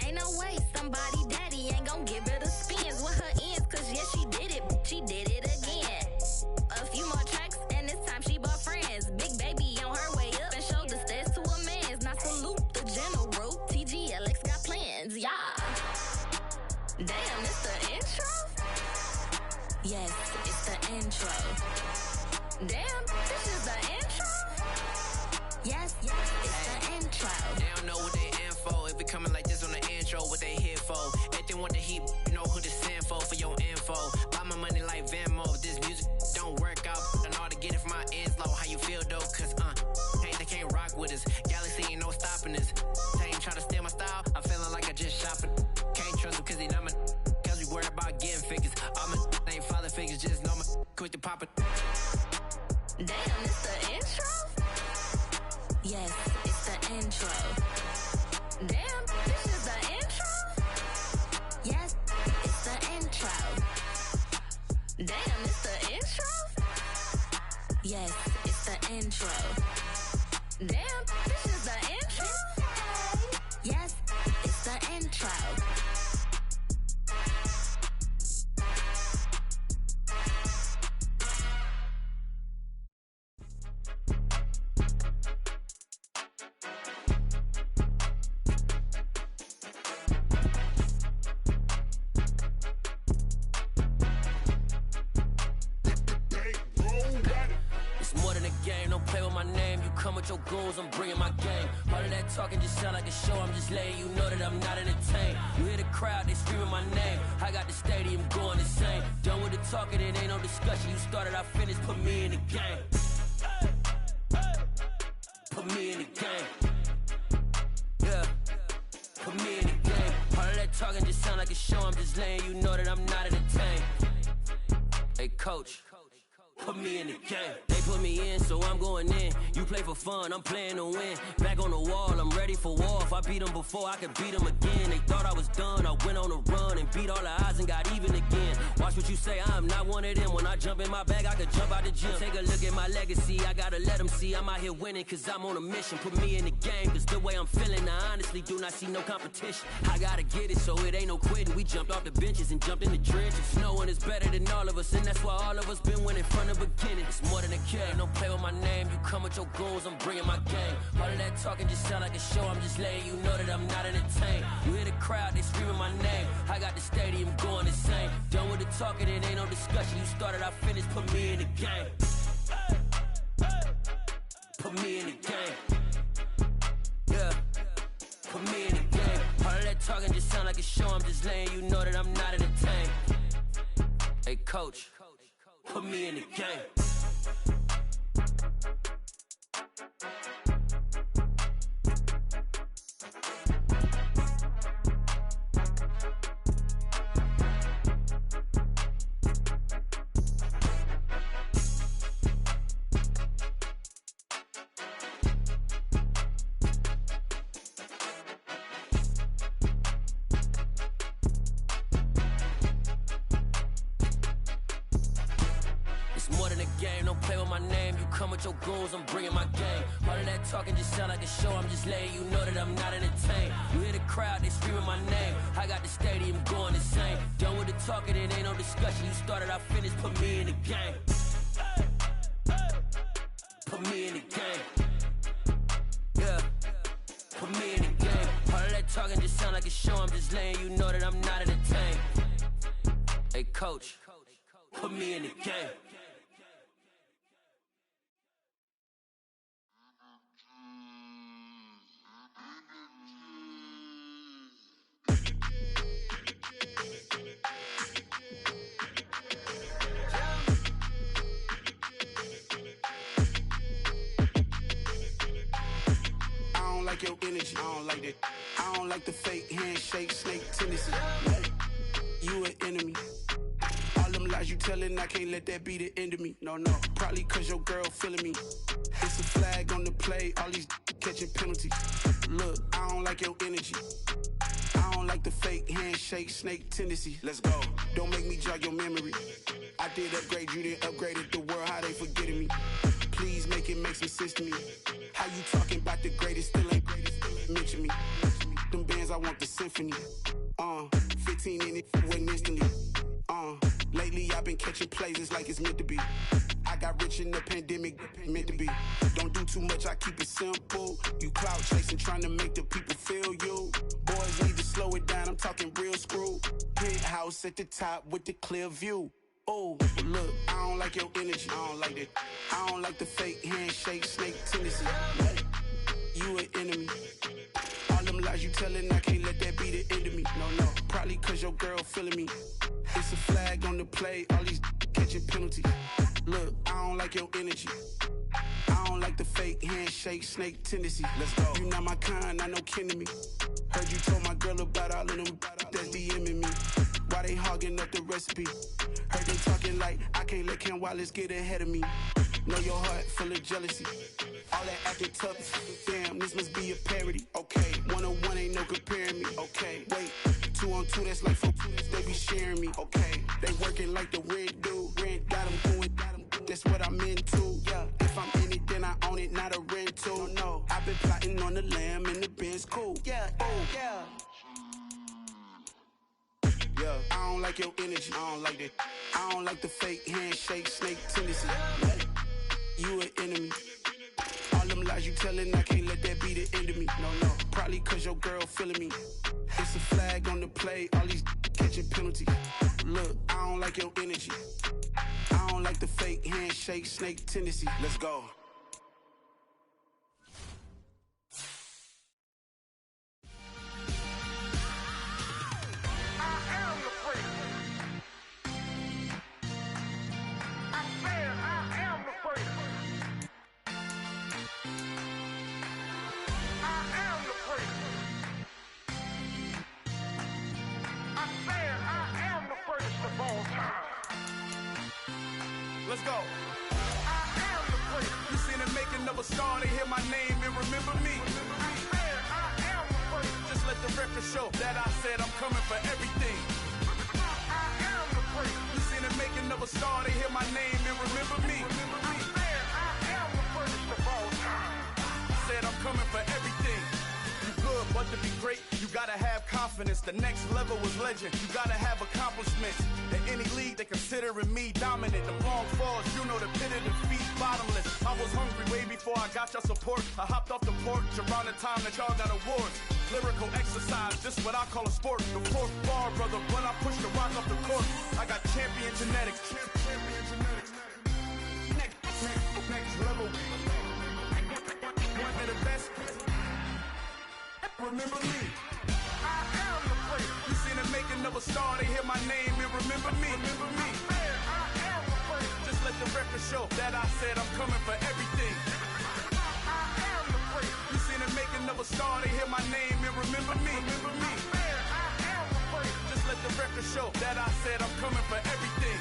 ain't no way. Somebody daddy ain't gon' give her the spins with her ends. Cause yeah, she did it. She did it again. A few more tracks and this time she bought friends. Big baby on her way up and showed the stairs to a man's. Now salute the general. TGLX got plans. Yeah. Damn, it's the intro? Yes, it's the intro. Damn, this is the intro? Yes, it's the intro. They don't know what they in for. If it coming like this on the intro, what they here for? Everything want the heat, you know who to send for your info. Buy my money like Venmo. This music don't work out. I know how to get it from my ends low. How you feel though? Cause they can't rock with us. Galaxy ain't no stopping us. They ain't trying to steal my style. I'm feeling like I just shopping. Can't trust them cause they not my. Cause we worried about getting figures. All my ain't father figures, just know my quick to pop it. Damn, it's the intro? Yes, it's the intro. Damn, this is the intro? Yes, it's the intro. Damn, it's the intro? Yes, it's the intro. Damn, this is the intro? Yes, it's the intro. Your goals, I'm bringing my game. All of that talking just sound like a show. I'm just letting you know that I'm not entertained. You hear the crowd, they screaming my name. I got the stadium going insane. Done with the talking, it ain't no discussion. You started, I finished, put me in the game. Put me in the game. Yeah, put me in the game. All of that talking just sound like a show. I'm just letting you know that I'm not entertained. Hey, coach. Put me in the game. They put me in, so I'm going in. You play for fun, I'm playing to win. Back on the wall, I'm ready for war. If I beat them before, I could beat them again. They thought I was done, I went on a run and beat all the odds and got even again. Watch what you say, I'm not one of them. When I jump in my bag, I could jump out the gym. Take a look at my legacy, I gotta let them see I'm out here winning, cause I'm on a mission. Put me in the game, cause the way I'm feeling, I honestly do not see no competition. I gotta get it, so it ain't no quitting. We jumped off the benches and jumped in the trenches. No one is better than all of us, and that's why all of us been winning from the beginning. It's more than a kid, don't play with my name. You come with your goons, I'm bringing my game. All of that talking just sound like a show. I'm just letting you know that I'm not entertained. You hear the crowd, they screaming my name. I got the stadium going insane. Done with the talking, it ain't no discussion. You started, I finished, put me in the game. Put me in the game. sound like a show, I'm just letting you know that I'm not entertained. Hey, coach, put me in the game. Your goons, I'm bringing my game. All of that talking just sound like a show. I'm just letting you know that I'm not entertained. You hear the crowd, they screaming my name. I got the stadium going insane. Done with the talking, it ain't no discussion. You started, I finished, put me in the game. Put me in the game. Yeah, put me in the game. All of that talking just sound like a show. I'm just letting you know that I'm not entertained. Hey, coach, put me in the game. Your energy, I don't like that. I don't like the fake handshake, snake tendency. You an enemy. All them lies you telling, I can't let that be the end of me. No, probably cause your girl feeling me. It's a flag on the play, all these catching penalties. Look, I don't like your energy. I don't like the fake handshake, snake tendency. Let's go. Don't make me jog your memory. I did upgrade, you didn't upgrade it. The world, how they forgetting me. Please make it make some sense to me. How you talking about the greatest, still ain't greatest, still ain't mention me. Them bands, I want the symphony. 15 in it, wasn't instantly. Lately I've been catching plays, it's like it's meant to be. I got rich in the pandemic, meant to be. Don't do too much, I keep it simple. You clout chasing, trying to make the people feel you. Boys need to slow it down, I'm talking real screw. Penthouse at the top with the clear view. Oh, look, I don't like your energy, I don't like that. I don't like the fake handshake, snake tendency. You an enemy. All them lies you telling, I can't let that be the end of me. No, probably cause your girl feeling me. It's a flag on the play, all these catching penalties. Look, I don't like your energy. I don't like the fake handshake, snake tendency. Let's go. You not my kind, I know kin to me. Heard you told my girl about all of them that's DMing me. Why they hogging up the recipe? Heard they talking like I can't let Ken Wallace get ahead of me. Know your heart full of jealousy. All that acting tough, damn, this must be a parody. Okay, 1-on-1 ain't no comparing me. Okay, wait, 2-on-2, that's like 4, they be sharing me. Okay, they working like the red dude. Red got them going, that's what I'm into. Yeah, if I'm in it, then I own it, not a rental. No, I've been plotting on the lamb and the Benz cool. Yeah, oh, yeah. Yeah, I don't like your energy, I don't like that. I don't like the fake handshake, snake tendency. You an enemy. All them lies you telling, I can't let that be the end of me. No, probably cause your girl feeling me. It's a flag on the play, all these catching penalties. Look, I don't like your energy. I don't like the fake handshake, snake tendency. Let's go. Let's go. I am the prince. You seen the making of a star, they hear my name and remember me. I am the prince. Just let the record show that I said I'm coming for everything. I am the prince. You seen the making of a star, they hear my name and remember me. I am the prince of all time. Said I'm coming for everything. You good, but to be great, you gotta have confidence. The next level was legend. You gotta have accomplishments. In any league, they considering me dominant. The long falls, you know the pit of defeat, bottomless. I was hungry way before I got your support. I hopped off the porch around the time that y'all got awards. Lyrical exercise, this what I call a sport. The fourth bar, brother, when I push the rock off the court. I got champion genetics. Champion genetics. Next level. One of the best. Remember me. I am the prince. show that I said I'm coming for everything. You seen the making of a star, they hear my name and remember me. Just let the record show that I said I'm coming for everything.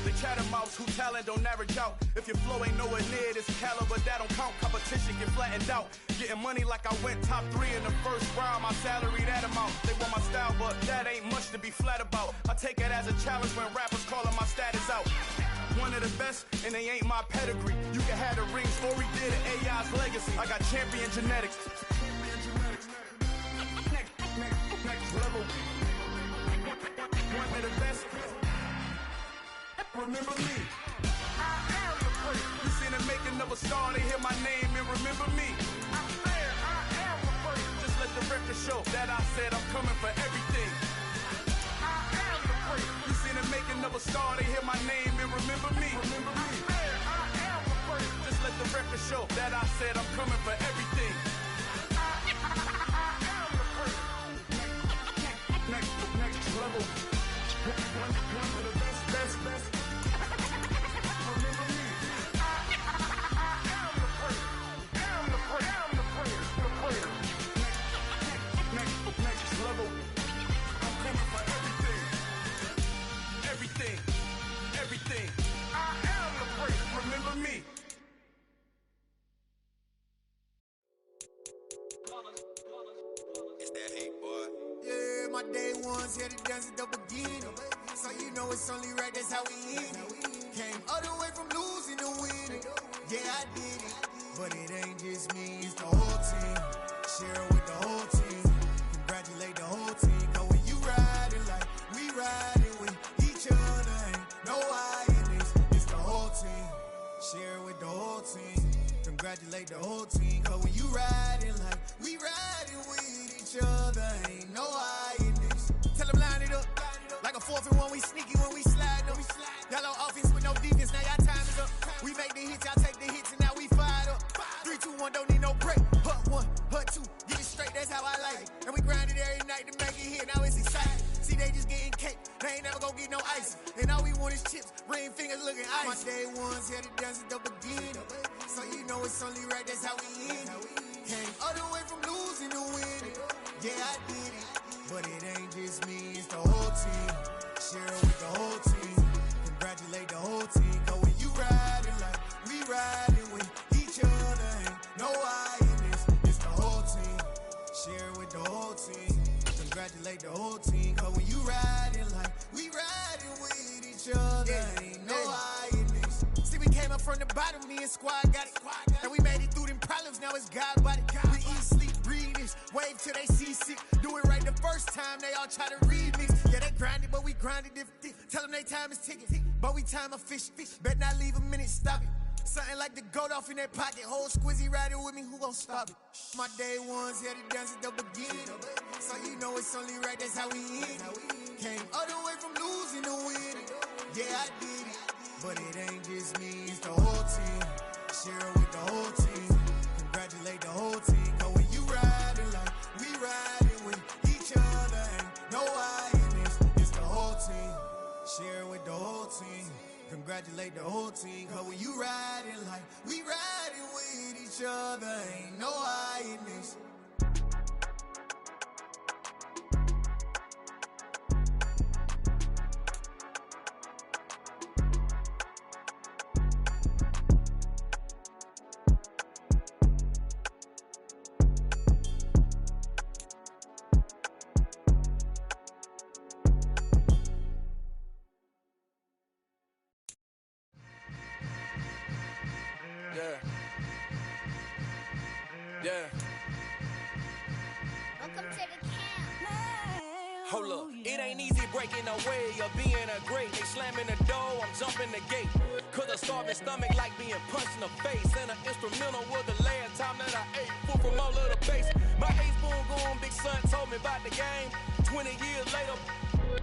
The chattermouths who talent don't average out. If your flow ain't nowhere near this caliber, that don't count. Competition get flattened out. Getting money like I went top 3 in the first round. My salary that amount. They want my style, but that ain't much to be flat about. I take it as a challenge when rappers calling my status out. One of the best, and they ain't my pedigree. You can have the rings, or we did it, AI's legacy. I got champion genetics. Next level. One of the best. Remember me. You seen the making of a star, they hear my name and remember me. Just let the record show that I said I'm coming for everything. You seen the making of a star, they hear my name and remember me. Just let the record show that I said I'm coming for everything. Next level. One of the best. Everything. I am the great. Remember me. It's that hate, boy. Yeah, my day ones here to dance at the beginning. So you know it's only right, that's how we end it. Came all the way from losing to winning. Yeah, I did it. But it ain't just me, it's the whole team. Share it with the whole team. Congratulate the whole team. Cause when you riding like we riding with each other, ain't no I in this. It's the whole team. Share it with the whole team. Congratulate the whole team. Cause when you riding like we riding with each other, ain't no I in this. Tell them line it up. Like a 4th and 1, we sneaky when we slide up. Yellow offense with no defense, now y'all time is up. We make the hits, y'all take the hits, and now we fired up. 3, 2, 1, don't need no break. Hut 1, hut 2, get it straight, that's how I like it. And we grind it every night to make it hit, now it's exciting. See, they just getting cake, they ain't never gonna get no ice. And all we want is chips, ring fingers looking ice. My day ones here to dance at the beginning. So you know it's only right, that's how we end it. Came all the way from losing to winning. Yeah, I did it. But it ain't just me, it's the whole team. Share it with the whole team. Congratulate the whole team. Cause when you riding like we riding with each other, ain't no I in this. It's the whole team. Share it with the whole team. Congratulate the whole team. Cause when you riding like we riding with each other, ain't no I in this. See, we came up from the bottom, me and squad got it. And we made it through them problems, now it's God body. We eat, sleep, breathe this. Wave till they see sick. Do it right the first time, they all try to remix. Yeah, they grinded, but we grinded different. Tell them they time is ticking, but we time a fish. Bet not leave a minute, stop it. Something like the goat off in their pocket. Whole squizzy riding with me, who gon' stop it? My day ones here to dance at the beginning. So you know it's only right, that's how we end it. Came all the way from losing to winning. Yeah, I did it. But it ain't just me, it's the whole team. Share it with the whole team. Congratulate the whole team. Cause when you riding like we riding with each other, ain't no I in this. It's the whole team. Share it with the whole team. Congratulate the whole team. Cause when you riding like we riding with each other, ain't no I in this. Yeah. Welcome to the camp. Hold up, it ain't easy breaking away or being a great. They slamming the door, I'm jumping the gate. Cause a starving stomach like being punched in the face. And an instrumental was the last time that I ate food from all of the base. My ace boom goon, big son told me about the game. 20 years later,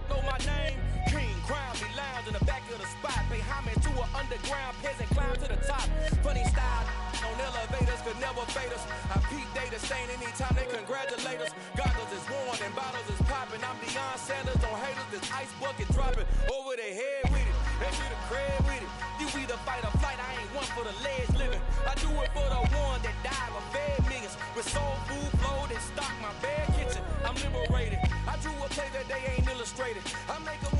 know my name. King, crown me, lounge in the back of the spot. Pay homage to an underground peasant, climb to the top. Funny style, on elevators could never fade us. I peep data stain anytime they congratulate us. Goggles is worn and bottles is popping. I'm Deion Sanders on haters, this ice bucket dropping over their head with it. They should have cred with it. You either fight or frustrated. I make them